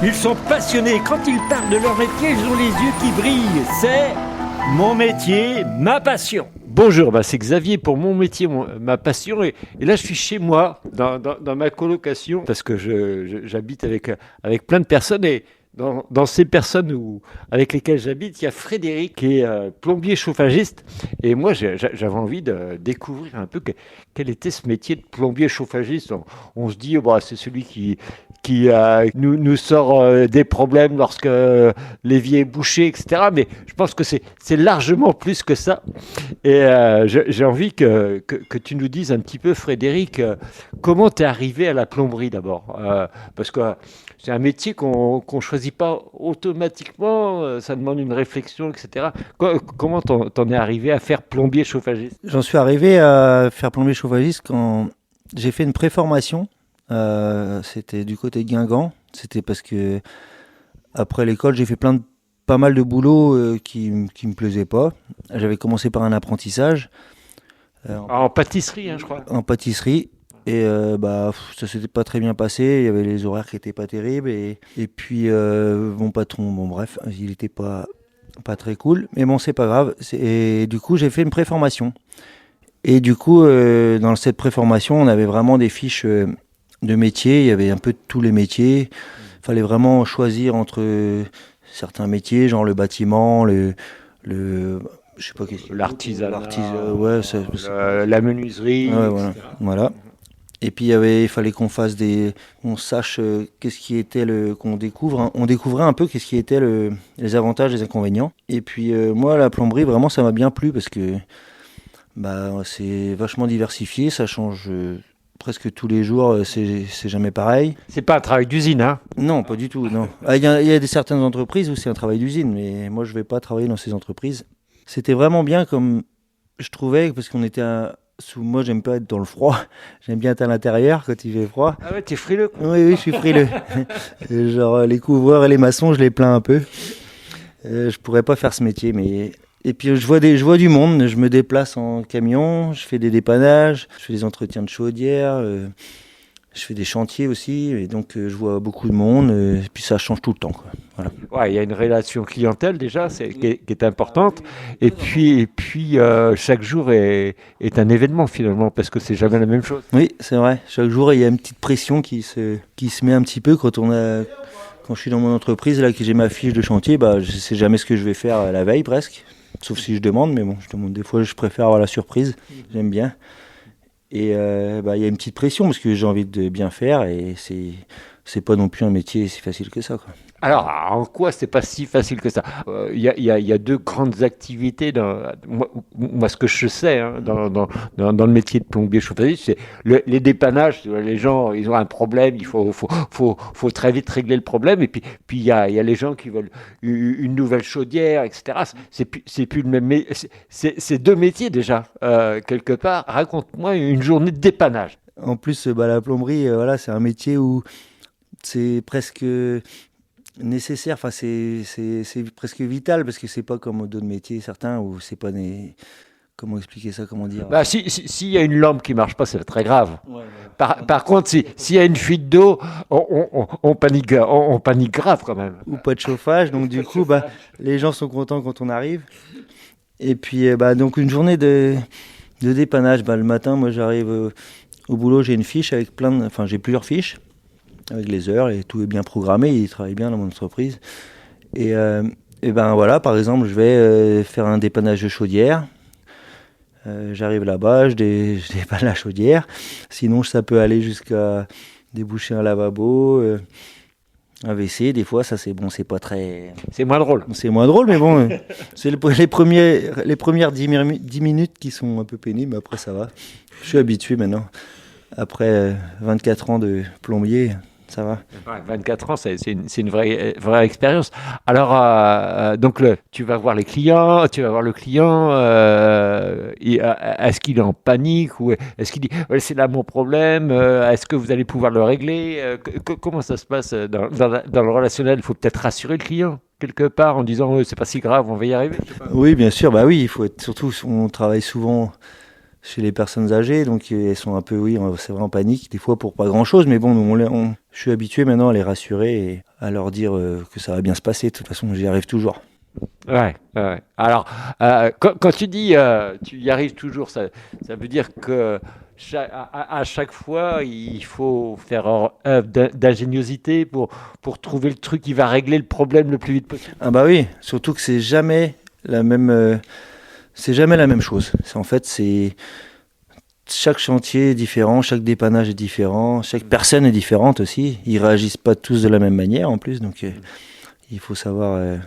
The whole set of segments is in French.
Ils sont passionnés. Quand ils parlent de leur métier, ils ont les yeux qui brillent. C'est mon métier, ma passion. Bonjour, c'est Xavier pour mon métier, ma passion. Et là, je suis chez moi, dans ma colocation, parce que j'habite avec plein de personnes. Et dans ces personnes avec lesquelles j'habite, il y a Frédéric qui est plombier chauffagiste. Et moi, j'avais envie de découvrir un peu quel était ce métier de plombier chauffagiste. On se dit, c'est celui qui nous sort des problèmes lorsque l'évier est bouché, etc. Mais je pense que c'est largement plus que ça. Et j'ai envie que tu nous dises un petit peu, Frédéric, comment tu es arrivé à la plomberie d'abord, parce que c'est un métier qu'on choisit pas automatiquement, ça demande une réflexion, etc. Comment t'en es arrivé à faire plombier chauffagiste ? J'en suis arrivé à faire plombier chauffagiste quand j'ai fait une préformation. C'était du côté de Guingamp. C'était parce que après l'école, j'ai fait pas mal de boulot qui me plaisait pas. J'avais commencé par un apprentissage. En pâtisserie, je crois. En pâtisserie. Et ça s'était pas très bien passé. Il y avait les horaires qui étaient pas terribles. Et puis mon patron, il était pas très cool. Mais bon, c'est pas grave. Et du coup, j'ai fait une préformation. Et du coup, dans cette préformation, on avait vraiment des fiches de métiers. Il y avait un peu de tous les métiers. Il fallait vraiment choisir entre certains métiers, genre le bâtiment, je sais pas qu'est-ce que l'artisanat, la menuiserie, ouais, voilà. Et puis il fallait qu'on sache qu'est-ce qui était qu'on découvre. On découvrait un peu qu'est-ce qui était les avantages et les inconvénients. Et puis moi, la plomberie, vraiment, ça m'a bien plu parce que c'est vachement diversifié, ça change presque tous les jours, c'est jamais pareil. C'est pas un travail d'usine, hein ? Non, pas du tout, non. Il y a certaines entreprises où c'est un travail d'usine, mais moi je vais pas travailler dans ces entreprises. C'était vraiment bien comme je trouvais, parce qu'on était moi j'aime pas être dans le froid, j'aime bien être à l'intérieur quand il fait froid. Ah ouais, t'es frileux quoi. Oui, je suis frileux. Genre les couvreurs et les maçons, je les plains un peu. Je pourrais pas faire ce métier, mais... Et puis je vois du monde, je me déplace en camion, je fais des dépannages, je fais des entretiens de chaudière, je fais des chantiers aussi, et donc je vois beaucoup de monde, et puis ça change tout le temps, quoi. Voilà. Ouais, il y a une relation clientèle déjà, qui est importante, et puis chaque jour est un événement finalement, parce que c'est jamais la même chose. Oui, c'est vrai, chaque jour il y a une petite pression qui se met un petit peu quand je suis dans mon entreprise, là, que j'ai ma fiche de chantier, je sais jamais ce que je vais faire la veille presque. Sauf si je demande, mais bon, des fois je préfère avoir la surprise, j'aime bien. Et il y a une petite pression parce que j'ai envie de bien faire et c'est pas non plus un métier si facile que ça, quoi. Alors, en quoi c'est pas si facile que ça ? Il y a deux grandes activités. Moi, ce que je sais dans le métier de plombier chauffagiste, c'est les dépannages. Les gens, ils ont un problème, il faut très vite régler le problème. Et puis il y a les gens qui veulent une nouvelle chaudière, etc. C'est plus le même. C'est deux métiers déjà quelque part. Raconte-moi une journée de dépannage. En plus, la plomberie, c'est un métier où c'est presque nécessaire, c'est presque vital parce que c'est pas comme d'autres métiers certains où c'est pas comment expliquer ça, comment dire. S'il y a une lampe qui marche pas, c'est très grave. Ouais. Par contre, s'il y a une fuite d'eau, on panique grave quand même. Ou pas de chauffage, donc du coup les gens sont contents quand on arrive. Et puis donc une journée de dépannage, le matin, moi j'arrive au boulot, j'ai une fiche avec j'ai plusieurs fiches avec les heures et tout est bien programmé, ils travaillent bien dans mon entreprise. Et par exemple, je vais faire un dépannage de chaudière. J'arrive là-bas, je dépanne la chaudière. Sinon, ça peut aller jusqu'à déboucher un lavabo, un WC. Des fois, ça c'est pas très... C'est moins drôle. C'est moins drôle, mais bon, c'est les premières 10 minutes qui sont un peu pénibles, mais après ça va. Je suis habitué maintenant. Après 24 ans de plombier... Ça va. 24 ans, c'est une vraie expérience. Alors, donc, tu vas voir le client, est-ce qu'il est en panique ou est-ce qu'il dit c'est là mon problème, est-ce que vous allez pouvoir le régler, comment ça se passe dans le relationnel? Il faut peut-être rassurer le client. quelque part en disant c'est pas si grave, on va y arriver? Oui, bien sûr, bah oui, il faut être, surtout, on travaille souvent chez les personnes âgées, donc elles sont un peu, oui, c'est vrai, en panique, des fois pour pas grand-chose, mais bon, je suis habitué maintenant à les rassurer et à leur dire que ça va bien se passer. De toute façon, j'y arrive toujours. Ouais, ouais. Alors, quand tu dis tu y arrives toujours, ça veut dire que à chaque fois, il faut faire œuvre d'ingéniosité pour trouver le truc qui va régler le problème le plus vite possible. Ah bah oui, surtout que c'est jamais la même chose. En fait, c'est chaque chantier est différent, chaque dépannage est différent, chaque personne est différente aussi. Ils réagissent pas tous de la même manière en plus, donc il faut savoir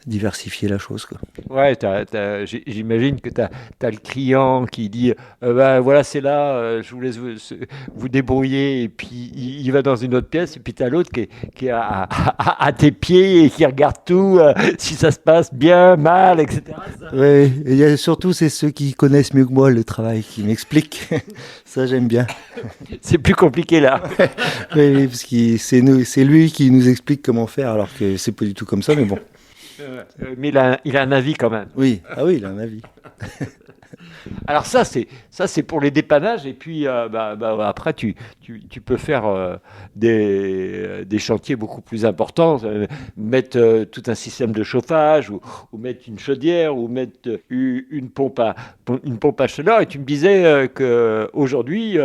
diversifier la chose, quoi. Ouais, j'imagine que tu as le client qui dit bah, voilà, c'est là, je vous laisse vous débrouiller, et puis il va dans une autre pièce, et puis tu as l'autre qui est à tes pieds et qui regarde tout, si ça se passe bien, mal, etc. Ouais, et surtout, c'est ceux qui connaissent mieux que moi le travail qui m'expliquent. Ça, j'aime bien. C'est plus compliqué là. Oui, parce que c'est lui qui nous explique comment faire, alors que c'est pas du tout comme ça, mais bon. Mais il a un avis quand même. Oui, ah oui, il a un avis. Alors ça c'est pour les dépannages, et puis après tu peux faire des chantiers beaucoup plus importants, mettre tout un système de chauffage, ou mettre une chaudière, ou mettre une pompe à chaleur. Et tu me disais que aujourd'hui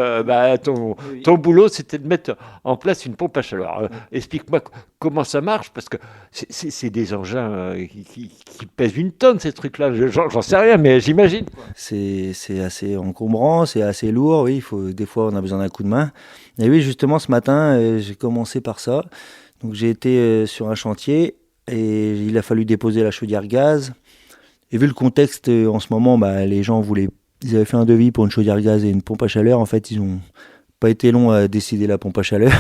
ton boulot c'était de mettre en place une pompe à chaleur. Explique-moi comment ça marche, parce que c'est des engins qui pèsent une tonne, ces trucs-là. J'en sais rien, mais j'imagine. C'est assez encombrant, c'est assez lourd, oui, des fois on a besoin d'un coup de main. Et oui, justement, ce matin, j'ai commencé par ça. Donc j'ai été sur un chantier et il a fallu déposer la chaudière gaz. Et vu le contexte en ce moment, les gens ils avaient fait un devis pour une chaudière gaz et une pompe à chaleur. En fait, ils n'ont pas été longs à décider la pompe à chaleur.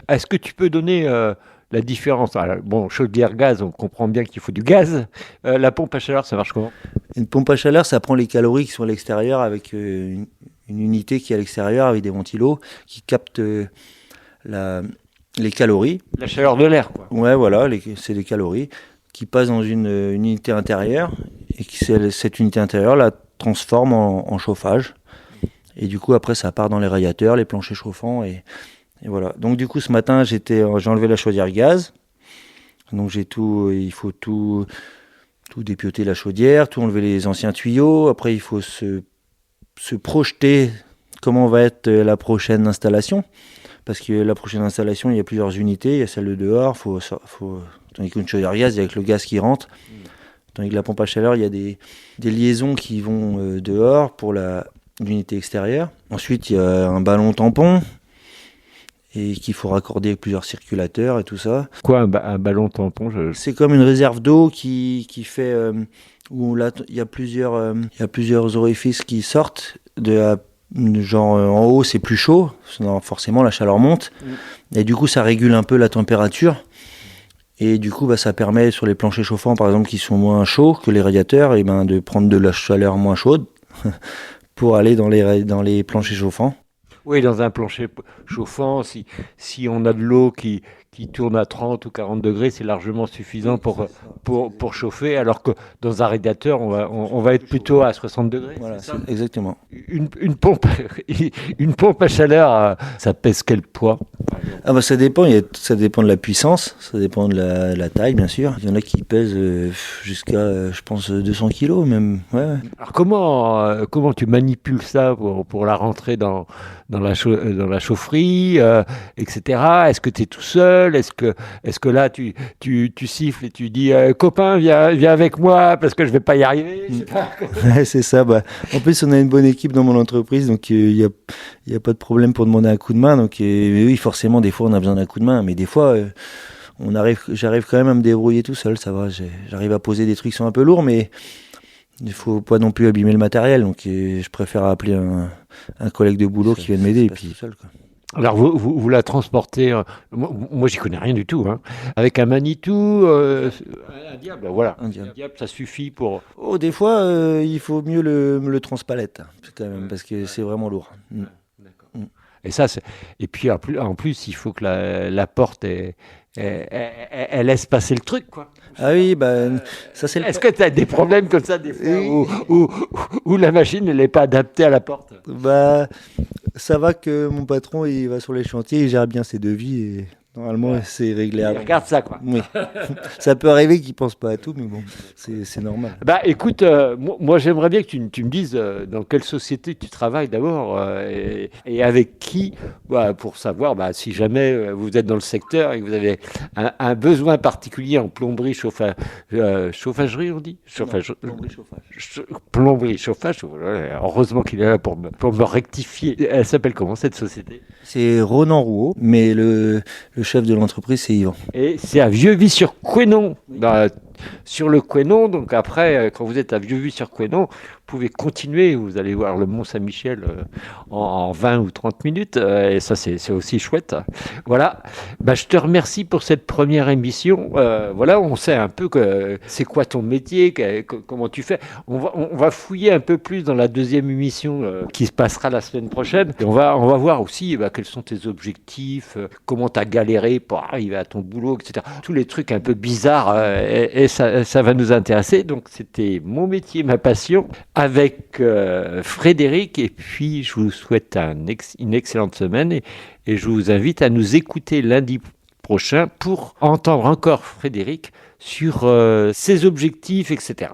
Est-ce que tu peux donner la différence? Alors, bon, chaudière gaz, on comprend bien qu'il faut du gaz. La pompe à chaleur, ça marche comment? Une pompe à chaleur, ça prend les calories qui sont à l'extérieur avec une unité qui est à l'extérieur avec des ventilos qui captent les calories. La chaleur de l'air, quoi. Ouais, voilà, c'est des calories qui passent dans une unité intérieure et cette unité intérieure la transforme en chauffage. Et du coup, après, ça part dans les radiateurs, les planchers chauffants et voilà. Donc du coup, ce matin, j'ai enlevé la chaudière gaz. Donc il faut tout dépioter la chaudière, tout enlever les anciens tuyaux. Après, il faut se projeter comment va être la prochaine installation. Parce que la prochaine installation, il y a plusieurs unités. Il y a celle de dehors. Tandis qu'une chaudière gaz, il y a avec le gaz qui rentre. Tandis que la pompe à chaleur, il y a des liaisons qui vont dehors pour l'unité extérieure. Ensuite, il y a un ballon tampon et qu'il faut raccorder avec plusieurs circulateurs et tout ça. Quoi, un ballon tampon? C'est comme une réserve d'eau qui fait où là il y a plusieurs orifices qui sortent genre en haut c'est plus chaud, forcément la chaleur monte et du coup ça régule un peu la température et du coup ça permet sur les planchers chauffants par exemple qui sont moins chauds que les radiateurs et de prendre de la chaleur moins chaude pour aller dans les planchers chauffants. Oui, dans un plancher chauffant, si on a de l'eau qui tourne à 30 ou 40 degrés, c'est largement suffisant pour chauffer, alors que dans un radiateur, on va être plutôt à 60 degrés. Voilà, exactement. Une pompe à chaleur, ça pèse quel poids? Ça dépend, ça dépend de la puissance, ça dépend de la taille, bien sûr. Il y en a qui pèsent jusqu'à, je pense, 200 kilos même. Ouais. Alors comment tu manipules ça pour la rentrer dans la chaufferie, etc. Est-ce que tu es tout seul? Est-ce que là, tu siffles et tu dis copain, viens avec moi parce que je vais pas y arriver? Ouais, c'est ça. En plus, on a une bonne équipe dans mon entreprise, donc il y a pas de problème pour demander un coup de main. Donc oui, forcément, des fois, on a besoin d'un coup de main, mais des fois, j'arrive quand même à me débrouiller tout seul. Ça va, j'arrive à poser des trucs qui sont un peu lourds, mais il faut pas non plus abîmer le matériel. Donc je préfère appeler un collègue de boulot qui vient m'aider et puis seul, quoi. Alors vous la transportez, moi j'y connais rien du tout, hein, avec un Manitou, un diable, voilà. Un diable, ça suffit pour... Oh, des fois il faut mieux le transpalette, quand même, parce que c'est vraiment lourd. D'accord. Et puis en plus il faut que la porte elle laisse passer le truc, quoi. Ah oui, ça c'est Est-ce que tu as des problèmes comme ça des fois où la machine elle n'est pas adaptée à la porte? Ça va que mon patron il va sur les chantiers, il gère bien ses devis et normalement c'est réglé avant. Regarde ça, quoi. Oui. Ça peut arriver qu'il pense pas à tout, mais bon, c'est normal. Écoute, moi j'aimerais bien que tu me dises dans quelle société tu travailles d'abord et avec qui, pour savoir si jamais vous êtes dans le secteur et que vous avez un besoin particulier en plomberie, chauffagerie, on dit Plomberie, chauffage. Plomberie, chauffage. Heureusement qu'il est là pour me rectifier. Elle s'appelle comment cette société? C'est Ronan Rouault, mais le chef de l'entreprise c'est Yvan. Et c'est à Vieux-Vy-sur-Couesnon. Sur le Couesnon, donc après, quand vous êtes à Vieux-Vy-sur-Couesnon, vous pouvez continuer, vous allez voir le Mont-Saint-Michel en 20 ou 30 minutes, et ça c'est aussi chouette. Voilà, je te remercie pour cette première émission. Voilà, on sait un peu c'est quoi ton métier, comment tu fais. On va fouiller un peu plus dans la deuxième émission qui se passera la semaine prochaine, et on va voir aussi quels sont tes objectifs, comment tu as galéré pour arriver à ton boulot, etc. Tous les trucs un peu bizarres, et ça va nous intéresser. Donc c'était Mon métier, ma passion avec Frédéric, et puis je vous souhaite une excellente semaine et je vous invite à nous écouter lundi prochain pour entendre encore Frédéric sur ses objectifs, etc.